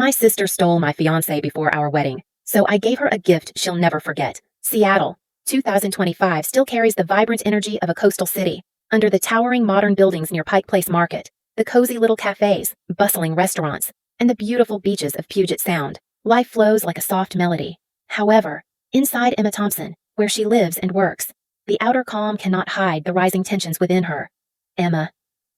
My sister stole my fiancé before our wedding, so I gave her a gift she'll never forget. Seattle, 2025 still carries the vibrant energy of a coastal city. Under the towering modern buildings near Pike Place Market, the cozy little cafes, bustling restaurants, and the beautiful beaches of Puget Sound, life flows like a soft melody. However, inside Emma Thompson, where she lives and works, the outer calm cannot hide the rising tensions within her. Emma,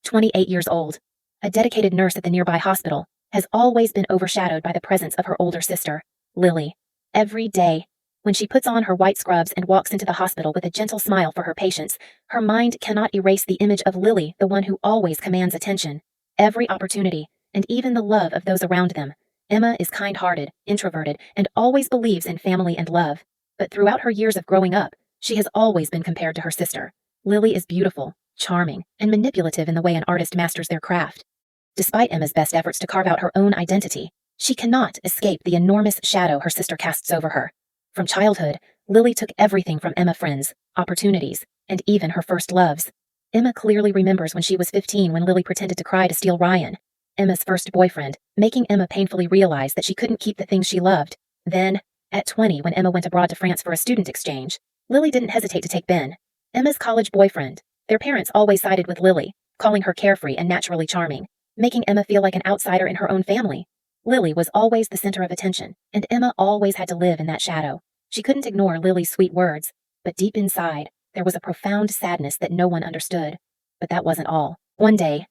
28 years old, a dedicated nurse at the nearby hospital, has always been overshadowed by the presence of her older sister, Lily. Every day, when she puts on her white scrubs and walks into the hospital with a gentle smile for her patients, her mind cannot erase the image of Lily, the one who always commands attention, every opportunity, and even the love of those around them. Emma is kind-hearted, introverted, and always believes in family and love. But throughout her years of growing up, she has always been compared to her sister. Lily is beautiful, charming, and manipulative in the way an artist masters their craft. Despite Emma's best efforts to carve out her own identity, she cannot escape the enormous shadow her sister casts over her. From childhood, Lily took everything from Emma: friends, opportunities, and even her first loves. Emma clearly remembers when she was 15 when Lily pretended to cry to steal Ryan, Emma's first boyfriend, making Emma painfully realize that she couldn't keep the things she loved. Then, at 20, when Emma went abroad to France for a student exchange, Lily didn't hesitate to take Ben, Emma's college boyfriend. Their parents always sided with Lily, calling her carefree and naturally charming, making Emma feel like an outsider in her own family. Lily was always the center of attention, and Emma always had to live in that shadow. She couldn't ignore Lily's sweet words, but deep inside, there was a profound sadness that no one understood. But that wasn't all. One day,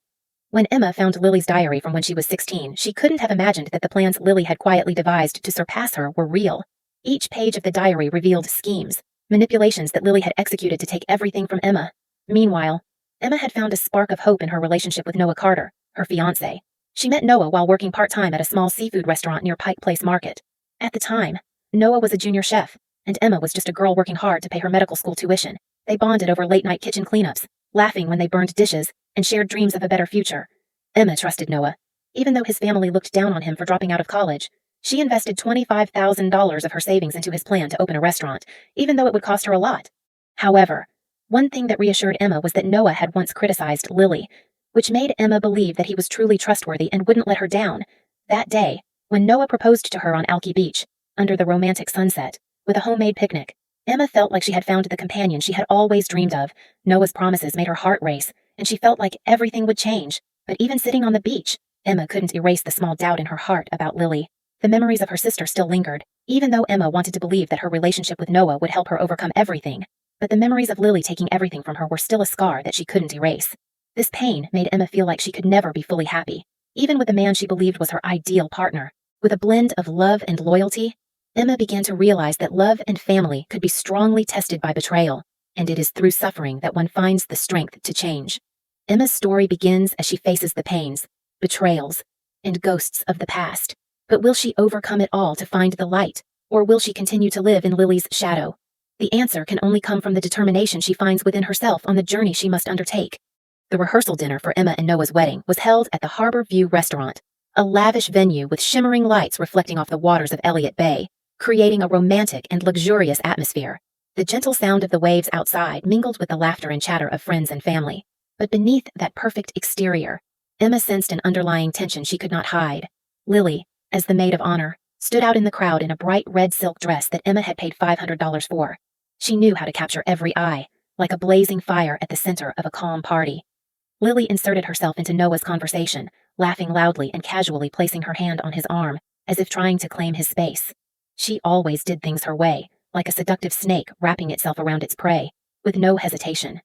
when Emma found Lily's diary from when she was 16, she couldn't have imagined that the plans Lily had quietly devised to surpass her were real. Each page of the diary revealed schemes, manipulations that Lily had executed to take everything from Emma. Meanwhile, Emma had found a spark of hope in her relationship with Noah Carter, her fiancé. She met Noah while working part-time at a small seafood restaurant near Pike Place Market. At the time, Noah was a junior chef, and Emma was just a girl working hard to pay her medical school tuition. They bonded over late-night kitchen cleanups, laughing when they burned dishes, and shared dreams of a better future. Emma trusted Noah. Even though his family looked down on him for dropping out of college, she invested $25,000 of her savings into his plan to open a restaurant, even though it would cost her a lot. However, one thing that reassured Emma was that Noah had once criticized Lily, which made Emma believe that he was truly trustworthy and wouldn't let her down. That day, when Noah proposed to her on Alki Beach, under the romantic sunset, with a homemade picnic, Emma felt like she had found the companion she had always dreamed of. Noah's promises made her heart race, and she felt like everything would change. But even sitting on the beach, Emma couldn't erase the small doubt in her heart about Lily. The memories of her sister still lingered, even though Emma wanted to believe that her relationship with Noah would help her overcome everything. But the memories of Lily taking everything from her were still a scar that she couldn't erase. This pain made Emma feel like she could never be fully happy, even with the man she believed was her ideal partner. With a blend of love and loyalty, Emma began to realize that love and family could be strongly tested by betrayal, and it is through suffering that one finds the strength to change. Emma's story begins as she faces the pains, betrayals, and ghosts of the past. But will she overcome it all to find the light, or will she continue to live in Lily's shadow? The answer can only come from the determination she finds within herself on the journey she must undertake. The rehearsal dinner for Emma and Noah's wedding was held at the Harbor View restaurant, a lavish venue with shimmering lights reflecting off the waters of Elliott Bay, creating a romantic and luxurious atmosphere. The gentle sound of the waves outside mingled with the laughter and chatter of friends and family. But beneath that perfect exterior, Emma sensed an underlying tension she could not hide. Lily, as the maid of honor, stood out in the crowd in a bright red silk dress that Emma had paid $500 for. She knew how to capture every eye, like a blazing fire at the center of a calm party. Lily inserted herself into Noah's conversation, laughing loudly and casually placing her hand on his arm, as if trying to claim his space. She always did things her way, like a seductive snake wrapping itself around its prey, with no hesitation.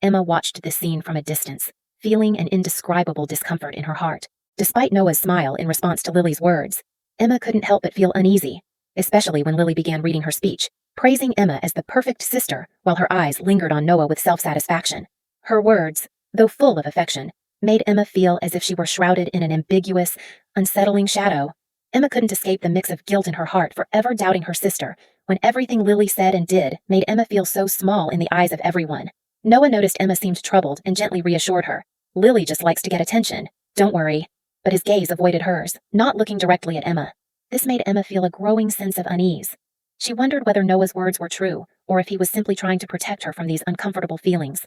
Emma watched this scene from a distance, feeling an indescribable discomfort in her heart. Despite Noah's smile in response to Lily's words, Emma couldn't help but feel uneasy, especially when Lily began reading her speech, praising Emma as the perfect sister while her eyes lingered on Noah with self-satisfaction. Her words, though full of affection, made Emma feel as if she were shrouded in an ambiguous, unsettling shadow. Emma couldn't escape the mix of guilt in her heart for ever doubting her sister, when everything Lily said and did made Emma feel so small in the eyes of everyone. Noah noticed Emma seemed troubled and gently reassured her. Lily just likes to get attention. Don't worry. But his gaze avoided hers, not looking directly at Emma. This made Emma feel a growing sense of unease. She wondered whether Noah's words were true, or if he was simply trying to protect her from these uncomfortable feelings.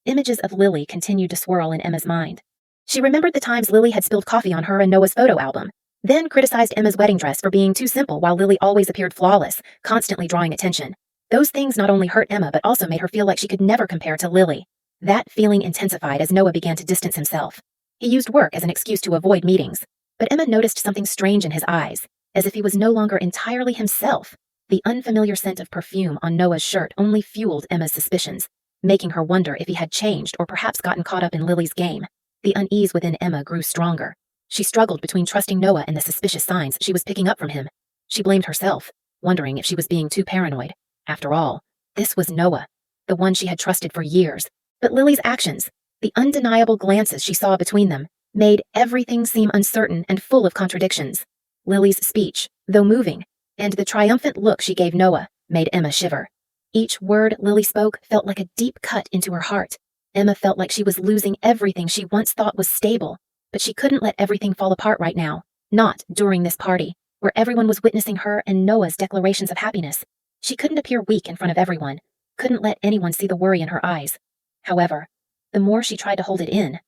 Images of Lily continued to swirl in Emma's mind. She remembered the times Lily had spilled coffee on her and Noah's photo album, then criticized Emma's wedding dress for being too simple while Lily always appeared flawless, constantly drawing attention. Those things not only hurt Emma but also made her feel like she could never compare to Lily. That feeling intensified as Noah began to distance himself. He used work as an excuse to avoid meetings, but Emma noticed something strange in his eyes, as if he was no longer entirely himself. The unfamiliar scent of perfume on Noah's shirt only fueled Emma's suspicions, making her wonder if he had changed or perhaps gotten caught up in Lily's game. The unease within Emma grew stronger. She struggled between trusting Noah and the suspicious signs she was picking up from him. She blamed herself, wondering if she was being too paranoid. After all, this was Noah, the one she had trusted for years. But Lily's actions, the undeniable glances she saw between them, made everything seem uncertain and full of contradictions. Lily's speech, though moving, and the triumphant look she gave Noah, made Emma shiver. Each word Lily spoke felt like a deep cut into her heart. Emma felt like she was losing everything she once thought was stable, but she couldn't let everything fall apart right now, not during this party, where everyone was witnessing her and Noah's declarations of happiness. She couldn't appear weak in front of everyone, couldn't let anyone see the worry in her eyes. However, the more she tried to hold it in,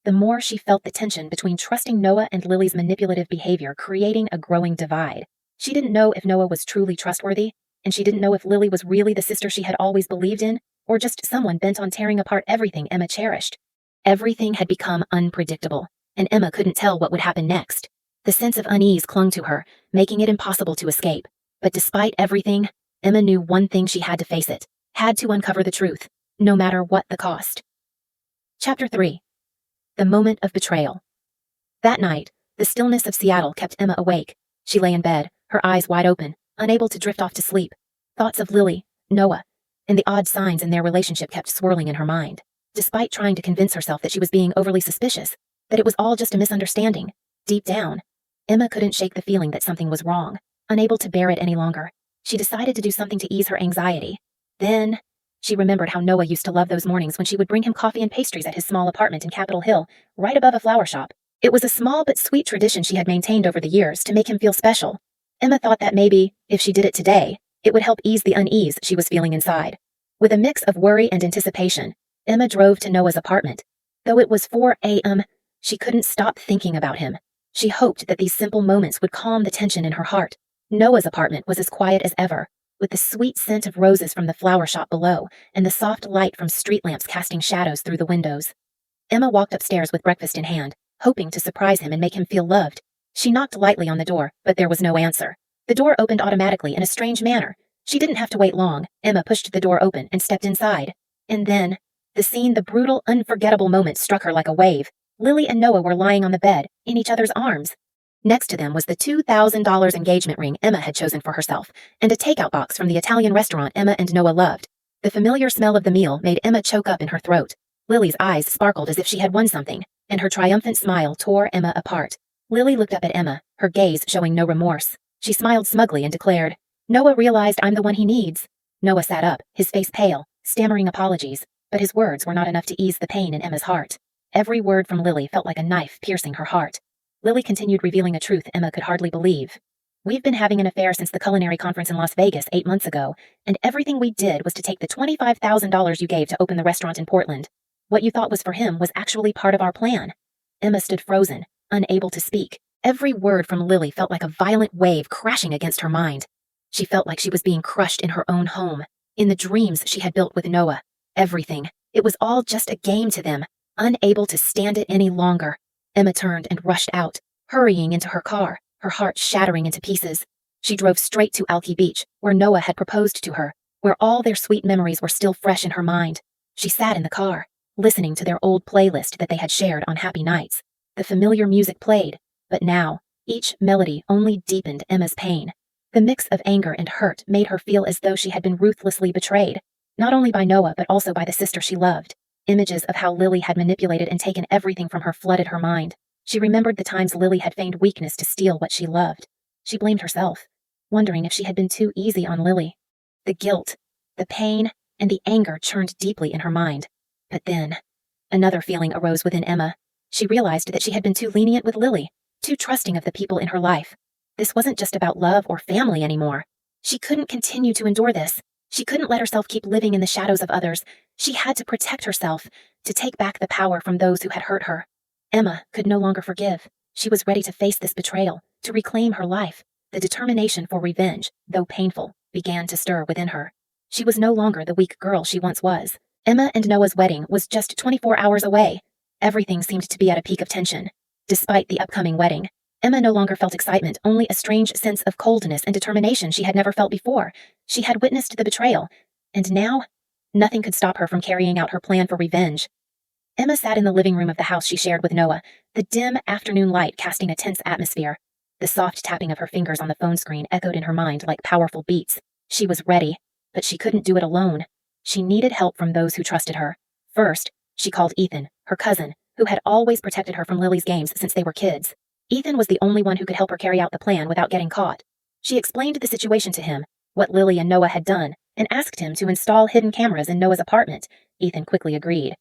the more she felt the tension between trusting Noah and Lily's manipulative behavior creating a growing divide. She didn't know if Noah was truly trustworthy, and she didn't know if Lily was really the sister she had always believed in, or just someone bent on tearing apart everything Emma cherished. Everything had become unpredictable, and Emma couldn't tell what would happen next. The sense of unease clung to her, making it impossible to escape. But despite everything, Emma knew one thing: she had to face it, had to uncover the truth, no matter what the cost. Chapter 3. The Moment of Betrayal. That night, the stillness of Seattle kept Emma awake. She lay in bed, her eyes wide open, unable to drift off to sleep. Thoughts of Lily, Noah, and the odd signs in their relationship kept swirling in her mind. Despite trying to convince herself that she was being overly suspicious, that it was all just a misunderstanding, deep down, Emma couldn't shake the feeling that something was wrong. Unable to bear it any longer, she decided to do something to ease her anxiety. Then, she remembered how Noah used to love those mornings when she would bring him coffee and pastries at his small apartment in Capitol Hill, right above a flower shop. It was a small but sweet tradition she had maintained over the years to make him feel special. Emma thought that maybe, if she did it today, it would help ease the unease she was feeling inside. With a mix of worry and anticipation, Emma drove to Noah's apartment. Though it was 4 a.m., she couldn't stop thinking about him. She hoped that these simple moments would calm the tension in her heart. Noah's apartment was as quiet as ever, with the sweet scent of roses from the flower shop below and the soft light from street lamps casting shadows through the windows. Emma walked upstairs with breakfast in hand, hoping to surprise him and make him feel loved. She knocked lightly on the door, but there was no answer. The door opened automatically in a strange manner. She didn't have to wait long. Emma pushed the door open and stepped inside. And then, the brutal, unforgettable moment struck her like a wave. Lily and Noah were lying on the bed, in each other's arms. Next to them was the $2,000 engagement ring Emma had chosen for herself, and a takeout box from the Italian restaurant Emma and Noah loved. The familiar smell of the meal made Emma choke up in her throat. Lily's eyes sparkled as if she had won something, and her triumphant smile tore Emma apart. Lily looked up at Emma, her gaze showing no remorse. She smiled smugly and declared, "Noah realized I'm the one he needs." Noah sat up, his face pale, stammering apologies, but his words were not enough to ease the pain in Emma's heart. Every word from Lily felt like a knife piercing her heart. Lily continued revealing a truth Emma could hardly believe. "We've been having an affair since the culinary conference in Las Vegas 8 months ago, and everything we did was to take the $25,000 you gave to open the restaurant in Portland. What you thought was for him was actually part of our plan." Emma stood frozen, unable to speak. Every word from Lily felt like a violent wave crashing against her mind. She felt like she was being crushed in her own home, in the dreams she had built with Noah. Everything. It was all just a game to them, unable to stand it any longer. Emma turned and rushed out, hurrying into her car, her heart shattering into pieces. She drove straight to Alki Beach, where Noah had proposed to her, where all their sweet memories were still fresh in her mind. She sat in the car, listening to their old playlist that they had shared on happy nights. The familiar music played, but now, each melody only deepened Emma's pain. The mix of anger and hurt made her feel as though she had been ruthlessly betrayed, not only by Noah but also by the sister she loved. Images of how Lily had manipulated and taken everything from her flooded her mind. She remembered the times Lily had feigned weakness to steal what she loved. She blamed herself, wondering if she had been too easy on Lily. The guilt, the pain, and the anger churned deeply in her mind. But then, another feeling arose within Emma. She realized that she had been too lenient with Lily, too trusting of the people in her life. This wasn't just about love or family anymore. She couldn't continue to endure this. She couldn't let herself keep living in the shadows of others. She had to protect herself, to take back the power from those who had hurt her. Emma could no longer forgive. She was ready to face this betrayal, to reclaim her life. The determination for revenge, though painful, began to stir within her. She was no longer the weak girl she once was. Emma and Noah's wedding was just 24 hours away. Everything seemed to be at a peak of tension. Despite the upcoming wedding, Emma no longer felt excitement, only a strange sense of coldness and determination she had never felt before. She had witnessed the betrayal, and now, nothing could stop her from carrying out her plan for revenge. Emma sat in the living room of the house she shared with Noah, the dim afternoon light casting a tense atmosphere. The soft tapping of her fingers on the phone screen echoed in her mind like powerful beats. She was ready, but she couldn't do it alone. She needed help from those who trusted her. First, she called Ethan, her cousin, who had always protected her from Lily's games since they were kids. Ethan was the only one who could help her carry out the plan without getting caught. She explained the situation to him, what Lily and Noah had done, and asked him to install hidden cameras in Noah's apartment. Ethan quickly agreed.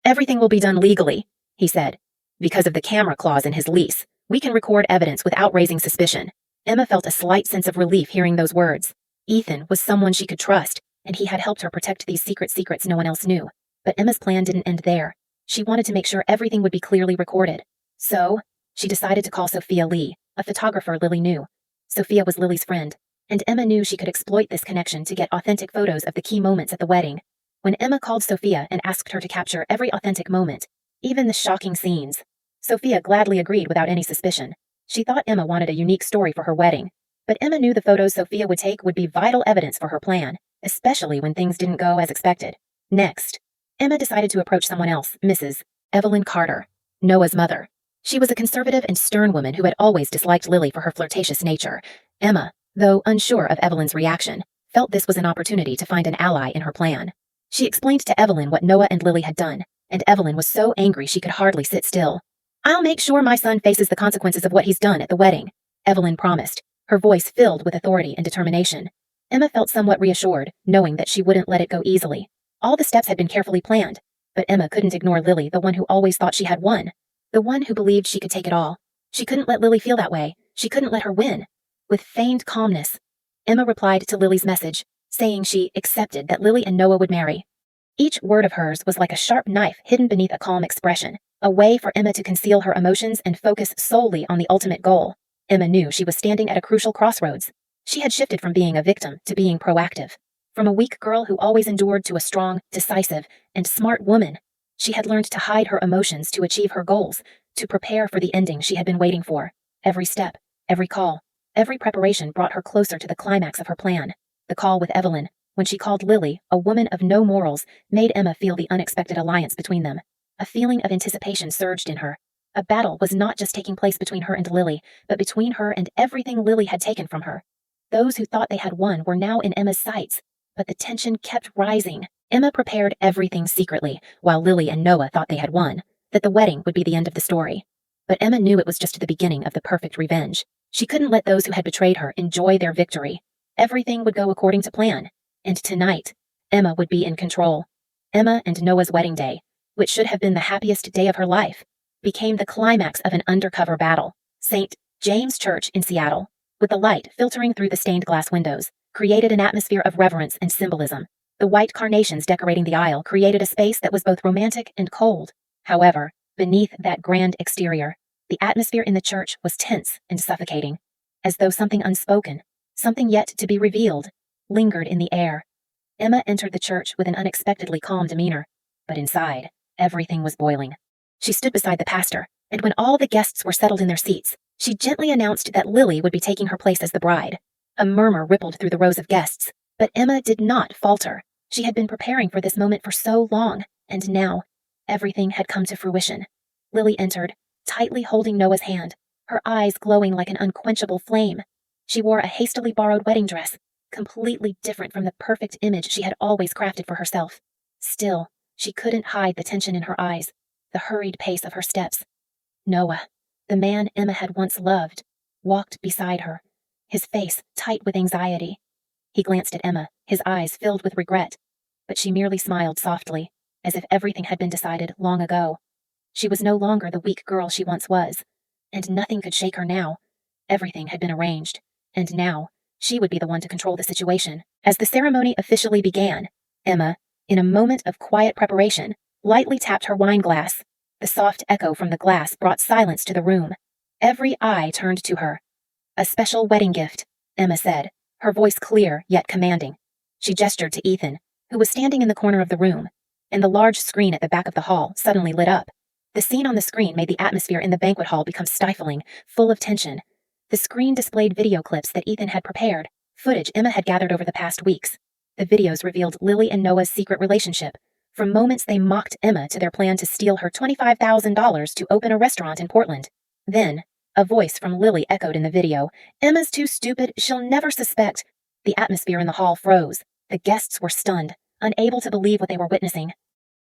"Everything will be done legally," he said. "Because of the camera clause in his lease, we can record evidence without raising suspicion." Emma felt a slight sense of relief hearing those words. Ethan was someone she could trust, and he had helped her protect these secrets no one else knew. But Emma's plan didn't end there. She wanted to make sure everything would be clearly recorded. So, she decided to call Sophia Lee, a photographer Lily knew. Sophia was Lily's friend, and Emma knew she could exploit this connection to get authentic photos of the key moments at the wedding. When Emma called Sophia and asked her to capture every authentic moment, even the shocking scenes, Sophia gladly agreed without any suspicion. She thought Emma wanted a unique story for her wedding, but Emma knew the photos Sophia would take would be vital evidence for her plan, especially when things didn't go as expected. Next, Emma decided to approach someone else, Mrs. Evelyn Carter, Noah's mother. She was a conservative and stern woman who had always disliked Lily for her flirtatious nature. Emma, though unsure of Evelyn's reaction, felt this was an opportunity to find an ally in her plan. She explained to Evelyn what Noah and Lily had done, and Evelyn was so angry she could hardly sit still. "I'll make sure my son faces the consequences of what he's done at the wedding," Evelyn promised, her voice filled with authority and determination. Emma felt somewhat reassured, knowing that she wouldn't let it go easily. All the steps had been carefully planned, but Emma couldn't ignore Lily, the one who always thought she had won. The one who believed she could take it all. She couldn't let Lily feel that way. She couldn't let her win. With feigned calmness, Emma replied to Lily's message, saying she accepted that Lily and Noah would marry. Each word of hers was like a sharp knife hidden beneath a calm expression, a way for Emma to conceal her emotions and focus solely on the ultimate goal. Emma knew she was standing at a crucial crossroads. She had shifted from being a victim to being proactive. From a weak girl who always endured to a strong, decisive, and smart woman, she had learned to hide her emotions to achieve her goals, to prepare for the ending she had been waiting for. Every step, every call, every preparation brought her closer to the climax of her plan. The call with Evelyn, when she called Lily, a woman of no morals, made Emma feel the unexpected alliance between them. A feeling of anticipation surged in her. A battle was not just taking place between her and Lily, but between her and everything Lily had taken from her. Those who thought they had won were now in Emma's sights, but the tension kept rising. Emma prepared everything secretly, while Lily and Noah thought they had won, that the wedding would be the end of the story. But Emma knew it was just the beginning of the perfect revenge. She couldn't let those who had betrayed her enjoy their victory. Everything would go according to plan, and tonight, Emma would be in control. Emma and Noah's wedding day, which should have been the happiest day of her life, became the climax of an undercover battle. St. James Church in Seattle, with the light filtering through the stained glass windows, created an atmosphere of reverence and symbolism. The white carnations decorating the aisle created a space that was both romantic and cold. However, beneath that grand exterior, the atmosphere in the church was tense and suffocating, as though something unspoken, something yet to be revealed, lingered in the air. Emma entered the church with an unexpectedly calm demeanor, but inside, everything was boiling. She stood beside the pastor, and when all the guests were settled in their seats, she gently announced that Lily would be taking her place as the bride. A murmur rippled through the rows of guests, but Emma did not falter. She had been preparing for this moment for so long, and now, everything had come to fruition. Lily entered, tightly holding Noah's hand, her eyes glowing like an unquenchable flame. She wore a hastily borrowed wedding dress, completely different from the perfect image she had always crafted for herself. Still, she couldn't hide the tension in her eyes, the hurried pace of her steps. Noah, the man Emma had once loved, walked beside her, his face tight with anxiety. He glanced at Emma, his eyes filled with regret, but she merely smiled softly, as if everything had been decided long ago. She was no longer the weak girl she once was, and nothing could shake her now. Everything had been arranged, and now she would be the one to control the situation. As the ceremony officially began, Emma, in a moment of quiet preparation, lightly tapped her wine glass. The soft echo from the glass brought silence to the room. Every eye turned to her. A special wedding gift, Emma said, her voice clear yet commanding. She gestured to Ethan, who was standing in the corner of the room, and the large screen at the back of the hall suddenly lit up. The scene on the screen made the atmosphere in the banquet hall become stifling, full of tension. The screen displayed video clips that Ethan had prepared, footage Emma had gathered over the past weeks. The videos revealed Lily and Noah's secret relationship, from moments they mocked Emma to their plan to steal her $25,000 to open a restaurant in Portland. Then, a voice from Lily echoed in the video, "Emma's too stupid, she'll never suspect." The atmosphere in the hall froze. The guests were stunned, unable to believe what they were witnessing.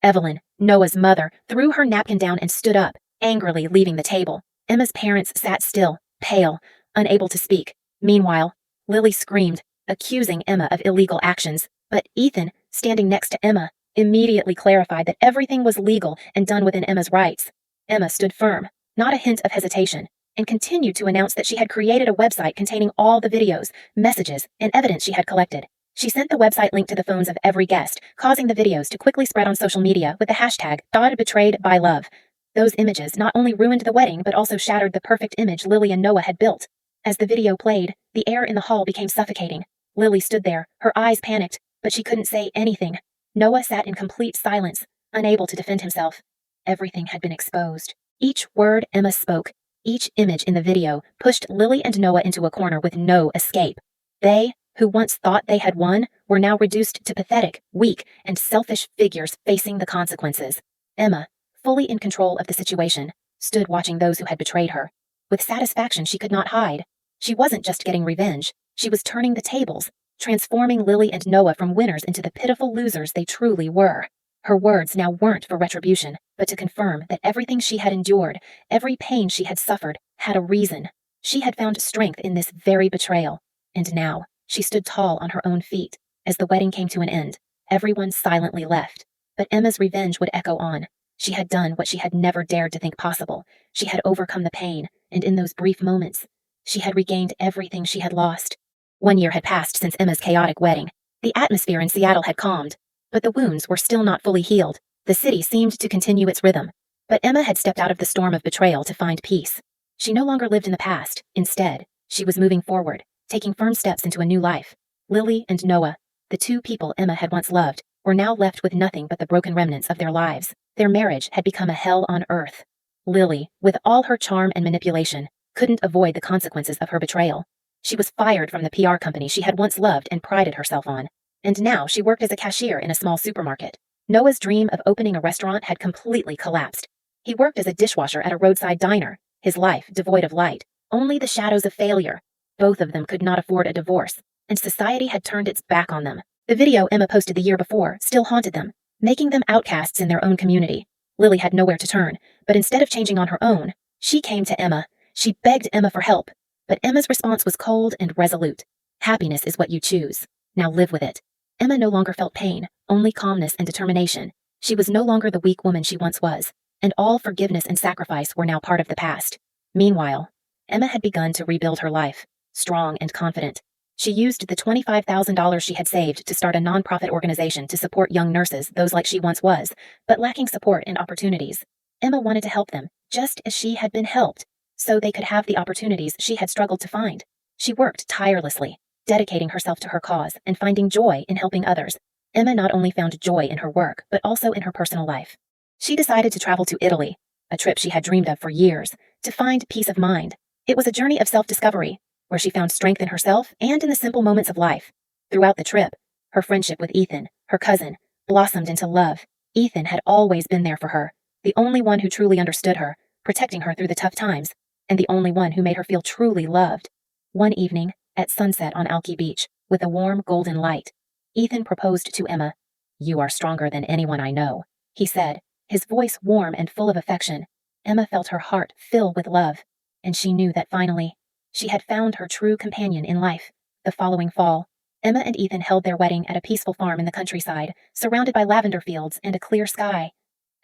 Evelyn, Noah's mother, threw her napkin down and stood up, angrily leaving the table. Emma's parents sat still, pale, unable to speak. Meanwhile, Lily screamed, accusing Emma of illegal actions, but Ethan, standing next to Emma, immediately clarified that everything was legal and done within Emma's rights. Emma stood firm, not a hint of hesitation, and continued to announce that she had created a website containing all the videos, messages, and evidence she had collected. She sent the website link to the phones of every guest, causing the videos to quickly spread on social media with the hashtag #BetrayedByLove. Those images not only ruined the wedding but also shattered the perfect image Lily and Noah had built. As the video played, the air in the hall became suffocating. Lily stood there, her eyes panicked, but she couldn't say anything. Noah sat in complete silence, unable to defend himself. Everything had been exposed. Each word Emma spoke, each image in the video, pushed Lily and Noah into a corner with no escape. They, who once thought they had won, were now reduced to pathetic, weak, and selfish figures facing the consequences. Emma, fully in control of the situation, stood watching those who had betrayed her. With satisfaction she could not hide. She wasn't just getting revenge, she was turning the tables, transforming Lily and Noah from winners into the pitiful losers they truly were. Her words now weren't for retribution, but to confirm that everything she had endured, every pain she had suffered, had a reason. She had found strength in this very betrayal, and now she stood tall on her own feet. As the wedding came to an end, everyone silently left. But Emma's revenge would echo on. She had done what she had never dared to think possible. She had overcome the pain, and in those brief moments, she had regained everything she had lost. 1 year had passed since Emma's chaotic wedding. The atmosphere in Seattle had calmed, but the wounds were still not fully healed. The city seemed to continue its rhythm. But Emma had stepped out of the storm of betrayal to find peace. She no longer lived in the past. Instead, she was moving forward, taking firm steps into a new life. Lily and Noah, the two people Emma had once loved, were now left with nothing but the broken remnants of their lives. Their marriage had become a hell on earth. Lily, with all her charm and manipulation, couldn't avoid the consequences of her betrayal. She was fired from the PR company she had once loved and prided herself on. And now she worked as a cashier in a small supermarket. Noah's dream of opening a restaurant had completely collapsed. He worked as a dishwasher at a roadside diner, his life devoid of light, only the shadows of failure. Both of them could not afford a divorce, and society had turned its back on them. The video Emma posted the year before still haunted them, making them outcasts in their own community. Lily had nowhere to turn, but instead of changing on her own, she came to Emma. She begged Emma for help, but Emma's response was cold and resolute. Happiness is what you choose. Now live with it. Emma no longer felt pain, only calmness and determination. She was no longer the weak woman she once was, and all forgiveness and sacrifice were now part of the past. Meanwhile, Emma had begun to rebuild her life, strong and confident. She used the $25,000 she had saved to start a nonprofit organization to support young nurses, those like she once was, but lacking support and opportunities. Emma wanted to help them, just as she had been helped, so they could have the opportunities she had struggled to find. She worked tirelessly, dedicating herself to her cause and finding joy in helping others. Emma not only found joy in her work, but also in her personal life. She decided to travel to Italy, a trip she had dreamed of for years, to find peace of mind. It was a journey of self-discovery, where she found strength in herself and in the simple moments of life. Throughout the trip, her friendship with Ethan, her cousin, blossomed into love. Ethan had always been there for her, the only one who truly understood her, protecting her through the tough times, and the only one who made her feel truly loved. One evening, at sunset on Alki Beach, with a warm golden light, Ethan proposed to Emma. "You are stronger than anyone I know," he said, his voice warm and full of affection. Emma felt her heart fill with love, and she knew that finally, she had found her true companion in life. The following fall, Emma and Ethan held their wedding at a peaceful farm in the countryside, surrounded by lavender fields and a clear sky.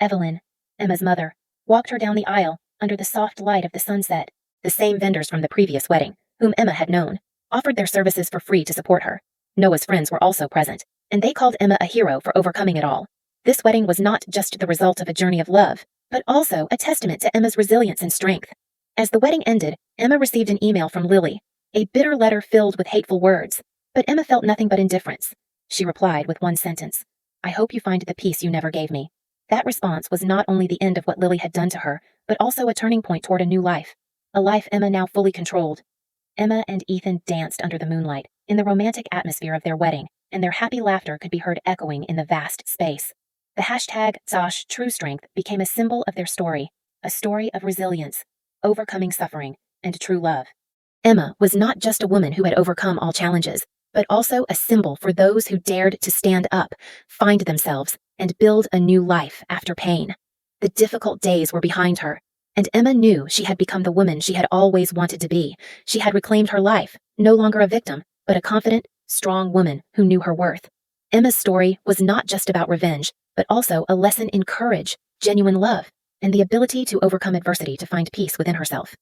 Evelyn, Emma's mother, walked her down the aisle under the soft light of the sunset. The same vendors from the previous wedding, whom Emma had known, offered their services for free to support her. Noah's friends were also present, and they called Emma a hero for overcoming it all. This wedding was not just the result of a journey of love, but also a testament to Emma's resilience and strength. As the wedding ended, Emma received an email from Lily. A bitter letter filled with hateful words. But Emma felt nothing but indifference. She replied with one sentence. I hope you find the peace you never gave me. That response was not only the end of what Lily had done to her, but also a turning point toward a new life. A life Emma now fully controlled. Emma and Ethan danced under the moonlight, in the romantic atmosphere of their wedding, and their happy laughter could be heard echoing in the vast space. The hashtag #TrueStrength became a symbol of their story, a story of resilience, overcoming suffering, and true love. Emma was not just a woman who had overcome all challenges, but also a symbol for those who dared to stand up, find themselves, and build a new life after pain. The difficult days were behind her, and Emma knew she had become the woman she had always wanted to be. She had reclaimed her life, no longer a victim, but a confident, strong woman who knew her worth. Emma's story was not just about revenge, but also a lesson in courage, genuine love, and the ability to overcome adversity to find peace within herself.